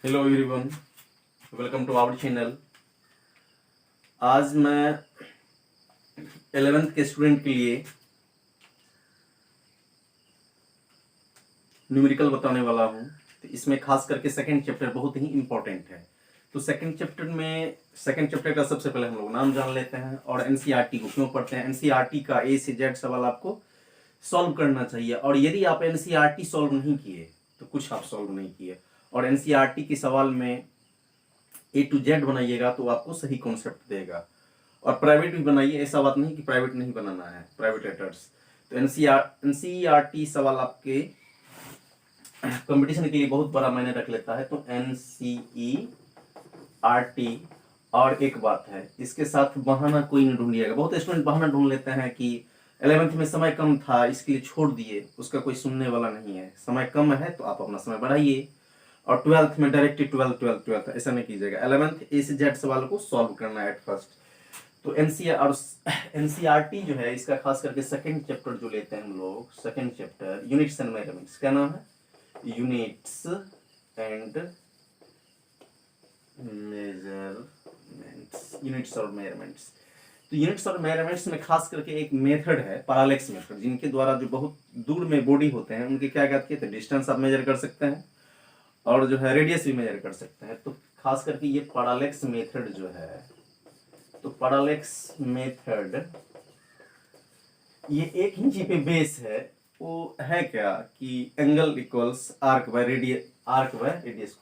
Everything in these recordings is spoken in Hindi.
Hello everyone, welcome to our channel. आज मैं 11th के स्टूडेंट के लिए न्यूमेरिकल बताने वाला हूं। तो इसमें खास करके सेकंड चैप्टर बहुत ही इंपॉर्टेंट है। तो सेकंड चैप्टर का सबसे पहले हम लोग नाम जान लेते हैं और एनसीईआरटी को क्यों पढ़ते हैं। एनसीईआरटी का ए से जेड सवाल आपको सॉल्व करना चाहिए, और यदि आप एनसीईआरटी सॉल्व नहीं किए तो कुछ आप सॉल्व नहीं किए। और एनसीईआरटी के सवाल में ए टू जेड बनाइएगा तो आपको सही कॉन्सेप्ट देगा। और प्राइवेट भी बनाइए, ऐसा बात नहीं कि प्राइवेट नहीं बनाना है, प्राइवेट लेटर्स। तो एनसीईआरटी सवाल आपके कंपटीशन के लिए बहुत बड़ा मायने रख लेता है। तो एनसीईआरटी। और एक बात है, इसके साथ बहाना कोई नहीं ढूंढिएगा। बहुत स्टूडेंट बहाना ढूंढ लेते हैं कि 11th में समय कम था इसके लिए छोड़ दिए, उसका कोई सुनने वाला नहीं है। समय कम है तो आप अपना समय बढ़ाइए, और 12th में डायरेक्टली 12th ऐसा नहीं कीजिएगा। 11th ए से जेड सवाल को सॉल्व करना है एट फर्स्ट। तो एनसीईआरटी जो है, इसका खास करके सेकंड चैप्टर जो लेते हैं हम लोग, second chapter units and measurements. क्या नाम है? Units and measurements. यूनिट्स और मेजरमेंट्स। तो यूनिट्स और मेजरमेंट्स में खास करके एक मेथड है, पैरालेक्स मेथड, जिनके द्वारा जो बहुत दूर में बॉडी होते हैं उनके क्या ज्ञात किए थे? डिस्टेंस आप मेजर कर सकते हैं और जो है रेडियस भी मेजर कर सकते हैं। तो खास करके ये पैरालेक्स मेथड जो है, तो पैरालेक्स मेथड ये एक ही चीज पे बेस है। वो है क्या कि angle equals arc by radius.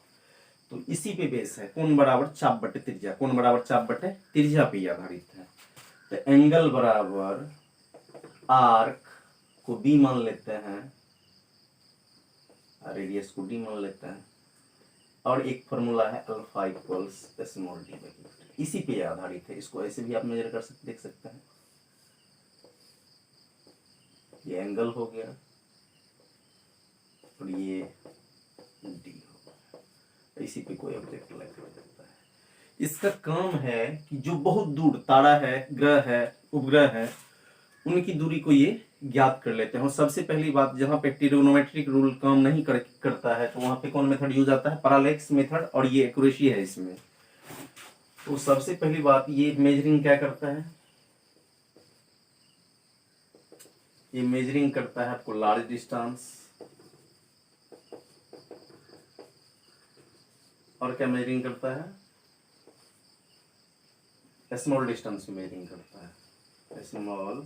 तो इसी पे बेस है। कोण बराबर चाप बटे त्रिज्या, कोण बराबर चाप बटे त्रिज्या पे आधारित है। तो एंगल बराबर आर्क को बी मान लेते हैं, रेडियस को डी मान लेते हैं, और एक फॉर्मूला है alpha equals small D by. इसी पे आधारित है। इसको ऐसे भी आप मेजर कर सकते, देख सकते हैं। ये एंगल हो गया और ये डी हो गया। इसी पे कोई ऑब्जेक्ट लग जाता है। इसका काम है कि जो बहुत दूर तारा है, ग्रह है, उपग्रह है, उनकी दूरी को ये ज्ञात कर लेते हैं। और सबसे पहली बात, जहां पे ट्रिग्नोमेट्रिक रूल काम नहीं करता है तो वहां पे कौन मेथड यूज आता है? Parallax method. और ये एक्यूरेसी है इसमें। तो सबसे पहली बात, ये मेजरिंग क्या करता है? ये मेजरिंग करता है आपको लार्ज डिस्टेंस। और क्या मेजरिंग करता है? स्मॉल डिस्टेंस में मेजरिंग करता है, स्मॉल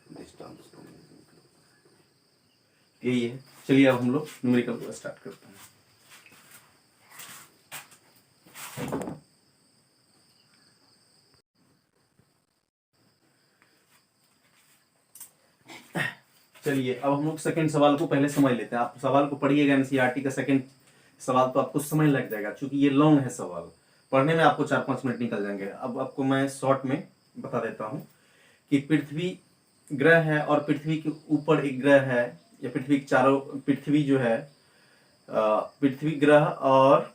डिस्टेंस को मेजरिंग करता है। यही है। चलिए अब हम लोग न्यूमेरिकल को स्टार्ट करते हैं। चलिए अब हम लोग सेकंड सवाल को पहले समझ लेते हैं। आप सवाल को पढ़िएगा, एनसीईआरटी का सेकंड सवाल, तो आपको समझ लग जाएगा। क्योंकि ये लॉन्ग है सवाल, पढ़ने में आपको 4-5 मिनट निकल जाएंगे। अब आपको मैं शॉर्ट में बता देता हूँ कि पृथ्वी ग्रह है और पृथ्वी के ऊपर एक ग्रह है, या पृथ्वी के चारों, पृथ्वी जो है, पृथ्वी ग्रह और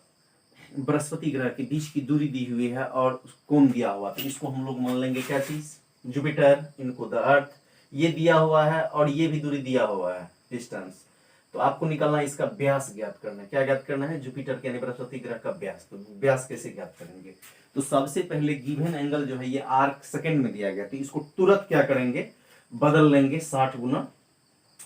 बृहस्पति ग्रह के बीच की दूरी दी हुई है और कोण दिया हुआ। तो इसको हम लोग मान लेंगे क्या चीज? जुपिटर। इनको द अर्थ ये दिया हुआ है और ये भी दूरी दिया हुआ है, डिस्टेंस। तो आपको निकालना है इसका व्यास ज्ञात करना है। क्या ज्ञात करना है? जुपिटर के यानी बृहस्पति ग्रह का व्यास। तो व्यास कैसे ज्ञात करेंगे? तो सबसे पहले गिवन एंगल जो है ये आर्क सेकंड में दिया गया, तो इसको तुरंत क्या करेंगे? बदल लेंगे 60 गुना।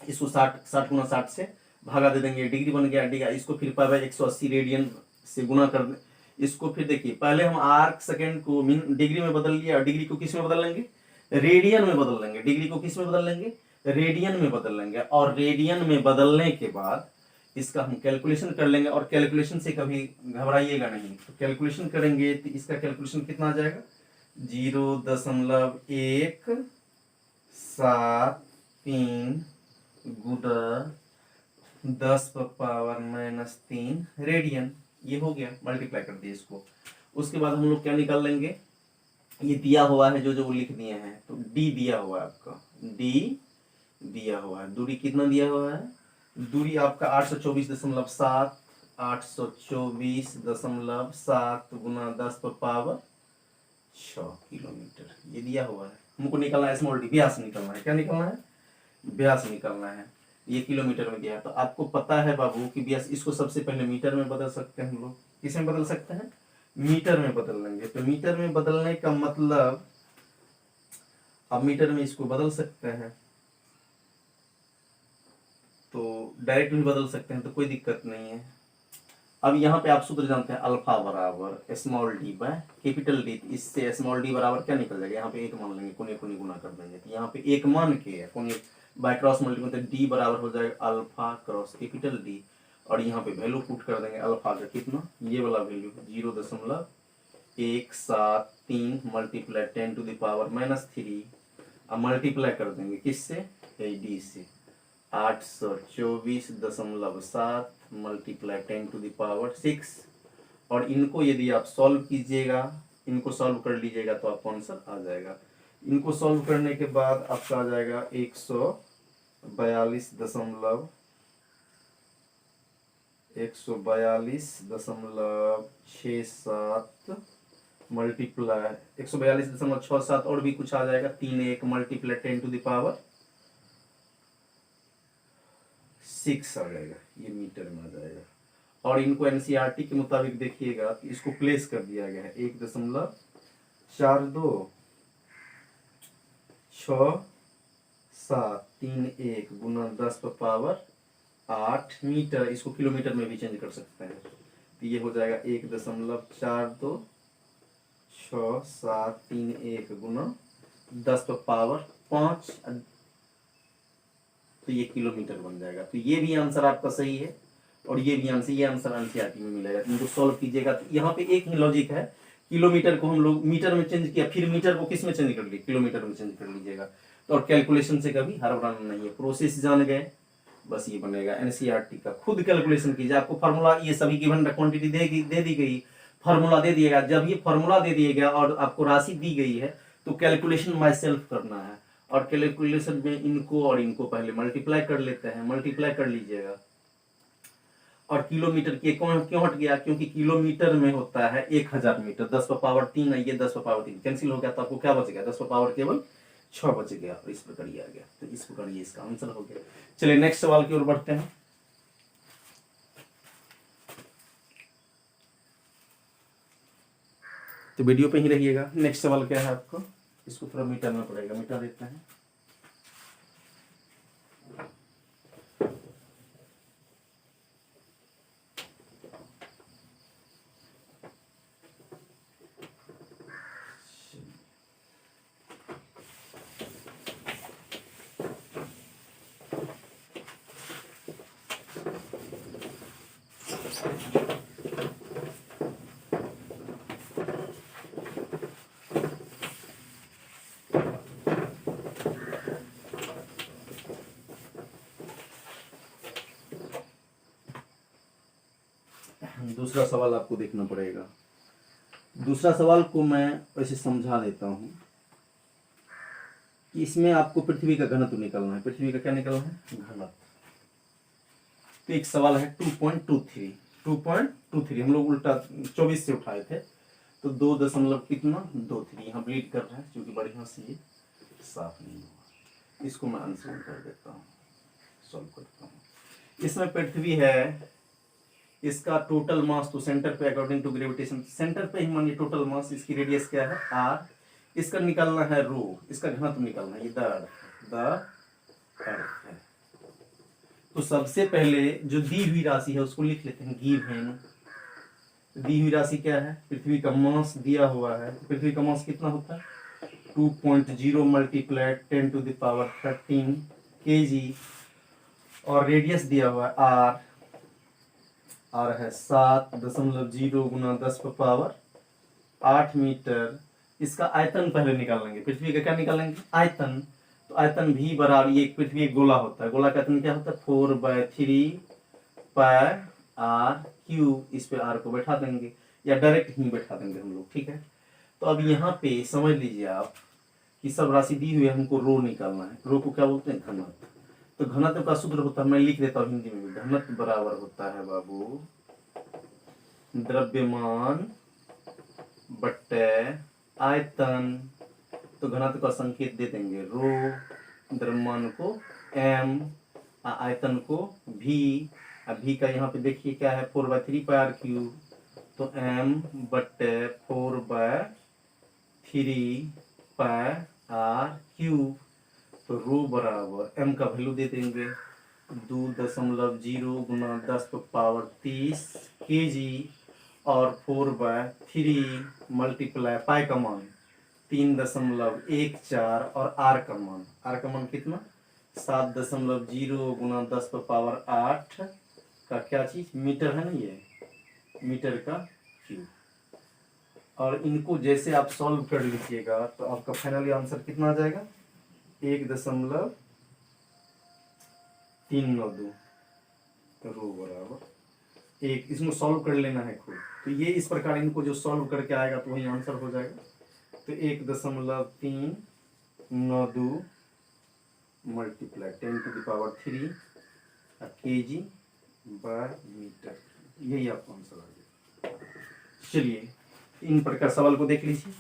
इसको 60 गुना 60 से भागा दे देंगे, डिग्री बन गया डी। इसको फिर पाई 180 रेडियन से गुना कर दे। इसको फिर देखिए, पहले हम आर्क सेकंड को डिग्री में बदल लिया, और डिग्री को किस में बदल लेंगे? रेडियन में बदल लेंगे। डिग्री को किस में बदल लेंगे? रेडियन में बदल लेंगे। और रेडियन में बदलने के बाद इसका हम कैलकुलेशन कर लेंगे। और कैलकुलेशन से कभी घबराइएगा नहीं। तो कैलकुलेशन करेंगे तो इसका कैलकुलेशन कितना आ जाएगा? 0.173 गुना 10⁻³ रेडियन। ये हो गया, मल्टीप्लाई कर दिए इसको। उसके बाद हम लोग क्या निकाल लेंगे? ये दिया हुआ है, जो जो लिख दिए हैं। तो डी दिया हुआ है आपका, डी दिया हुआ है। दूरी कितना दिया हुआ है? दूरी आपका 824.7, 824.7 गुना 10⁻6 किलोमीटर ये दिया हुआ है। हमको निकालना है स्मॉल डी, व्यास निकालना है। क्या निकालना है? व्यास निकालना है। ये किलोमीटर में दिया है। तो आपको पता है बाबू कि भैया इसको सबसे पहले मीटर में बदल सकते हैं हम लोग। किस में बदल सकते हैं? मीटर में बदल लेंगे। तो मीटर में बदलने का मतलब अब मीटर में इसको बदल सकते हैं, तो डायरेक्ट भी बदल सकते हैं, तो कोई दिक्कत नहीं है। अब यहाँ पे आप सूत्र जानते हैं, अल्फा बराबर small d by capital D. इससे स्मॉल डी बराबर क्या निकल जाएगा? यहाँ पे एक मान लेंगे, कोने कोने गुना कर देंगे, तो यहाँ पे एक मान के कोने बाय क्रॉस मल्टीप्लाई, तो डी बराबर हो जाएगा अल्फा क्रॉस कैपिटल डी। और यहाँ पे वैल्यू पुट कर देंगे अल्फा का कितना, ये वाला वैल्यू 0.173 मल्टीप्लाई 10⁻³ अब मल्टीप्लाई कर देंगे किससे? डी से। 824.7 मल्टीप्लाई 10⁻6। और इनको यदि आप सॉल्व कीजिएगा, इनको सॉल्व कर लीजिएगा तो आपको आंसर आ जाएगा। इनको सॉल्व करने के बाद आपका आ जाएगा 142.67 मल्टीप्लाई 142.67 और भी कुछ आ जाएगा 31 मल्टीप्लाई 10⁻6 आ जाएगा, ये मीटर में आ जाएगा। और इनको एनसीईआरटी के मुताबिक देखिएगा कि इसको प्लेस कर दिया गया है 1.426731 गुना 10⁻8 मीटर। इसको किलोमीटर में भी चेंज कर सकते हैं, तो ये हो जाएगा 1.42631 गुना 10⁻5, तो ये किलोमीटर बन जाएगा। तो ये भी आंसर आपका सही है और ये भी आंसर, ये आंसर एनसीईआरटी में मिलेगा। इनको सॉल्व कीजिएगा तो यहाँ पे एक ही लॉजिक है, किलोमीटर को हम लोग मीटर में चेंज किया, फिर मीटर को किस में चेंज कर लिए? किलोमीटर में चेंज कर लीजिएगा। तो और कैलकुलेशन से कभी हड़बड़ाना नहीं है, प्रोसेस जान गए, बस ये बनेगा। एनसीईआरटी का खुद कैलकुलेशन कीजिए, आपको फार्मूला ये सभी गिवन क्वांटिटी दे दी गई, फार्मूला दे दिएगा। जब ये फार्मूला दे दिया गया और आपको राशि दी गई है तो कैलकुलेशन माई सेल्फ करना है। और कैलकुलेशन में इनको और इनको पहले मल्टीप्लाई कर लेते हैं, मल्टीप्लाई कर लीजिएगा। और किलोमीटर के क्यों हट गया? क्योंकि किलोमीटर में होता है 1000 मीटर, 10⁻3 है, ये 10⁻3 कैंसिल हो गया, तो आपको क्या बच गया? 10⁻6 बच गया, और इस प्रकार ये आ गया। तो इस प्रकार ये इसका आंसर हो गया। चलिए नेक्स्ट सवाल की ओर बढ़ते हैं। तो वीडियो पे ही रहिएगा। नेक्स्ट सवाल क्या है आपको, इसको थोड़ा मीटर में पड़ेगा, मीटर देते हैं। दूसरा सवाल आपको देखना पड़ेगा। दूसरा सवाल को मैं वैसे समझा देता हूं कि इसमें आपको पृथ्वी का घनत्व निकालना है। पृथ्वी का क्या निकालना है? घनत्व। तो एक सवाल है 2.23 हम लोग उल्टा 24 से उठाए थे, तो 2 दशमलव कितना 23 यहाँ ब्लीड कर रहा है क्योंकि बढ़िया से ये साफ नहीं हुआ। इसको मैं आंसर कर देता हूँ, सॉल्व करता हूँ। इसमें पृथ्वी है, इसका टोटल मास तो सेंटर पे अकॉर्डिंग टू ग्रेविटेशन सेंटर पे ही मानिए टोटल मास, इसकी रेडियस क्या है r, इसका निकालना है रो, इसका घनत्व निकालना है, ये द अर्थ है। तो सबसे पहले जो दी हुई राशि है उसको लिख लेते हैं, गिवन। दी हुई राशि क्या है? पृथ्वी का मास दिया हुआ है। पृथ्वी का मास कितना होता है? 2.0 मल्टीप्लाई 10⁻13 kg। और रेडियस दिया हुआ है r है 7.0 गुना 10⁻8 मीटर। इसका आयतन पहले निकालेंगे, पृथ्वी का क्या निकालेंगे? आयतन। तो आयतन भी बराबर, ये पृथ्वी एक गोला होता है, गोला का आयतन क्या होता है? 4/3 πr3। इस पे r को बैठा देंगे या डायरेक्ट ही बैठा देंगे हम लोग, ठीक है। तो अब यहाँ पे समझ लीजिए आप कि सब राशि दी हुई है, हमको रो निकालना है। रो को क्या बोलते हैं? घनत्व। तो घनत्व का सूत्र होता है, मैं लिख देता हूँ हिंदी में भी, घनत्व बराबर होता है बाबू द्रव्यमान बट्टे आयतन। तो घनत्व का संकेत दे देंगे रो, द्रव्यमान को m, आयतन को भी, अब भी का यहाँ पे देखिए क्या है 4/3 तो m बटे 4/3 तो रो बराबर m का वैल्यू दे देंगे 2.0 गुना 10⁻30 kg और 4/3 मल्टीप्लाई पाई का मान 3.14 और r का मान कितना 7.0 गुना 10⁻8 का क्या चीज मीटर है ना, ये मीटर का क्यूब। और इनको जैसे आप सॉल्व कर लीजिएगा तो आपका फाइनली आंसर कितना आ जाएगा 1.392 रो बराबर 1। इसमें सॉल्व कर लेना है खुद, तो ये इस प्रकार इनको जो सॉल्व करके आएगा तो वही आंसर हो जाएगा। तो 1.392 मल्टीप्लाई 10⁻³ kg बाय मीटर, यही आपको आंसर आ गया। चलिए इन प्रकार सवाल को देख लीजिए।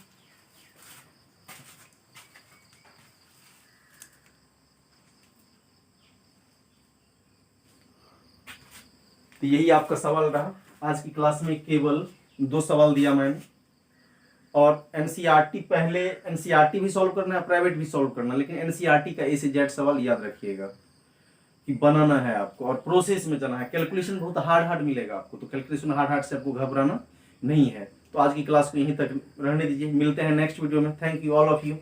तो यही आपका सवाल रहा। आज की क्लास में केवल 2 सवाल दिया मैंने, और एनसीईआरटी पहले एनसीईआरटी भी सॉल्व करना है, प्राइवेट भी सॉल्व करना है, लेकिन एनसीईआरटी का ए से जेड सवाल याद रखिएगा कि बनाना है आपको और प्रोसेस में जाना है। कैलकुलेशन बहुत हार्ड मिलेगा आपको, तो कैलकुलेशन हार्ड से आपको घबराना नहीं है। तो आज की क्लास को यहीं तक रहने दीजिए, मिलते हैं नेक्स्ट वीडियो में। Thank you all of you.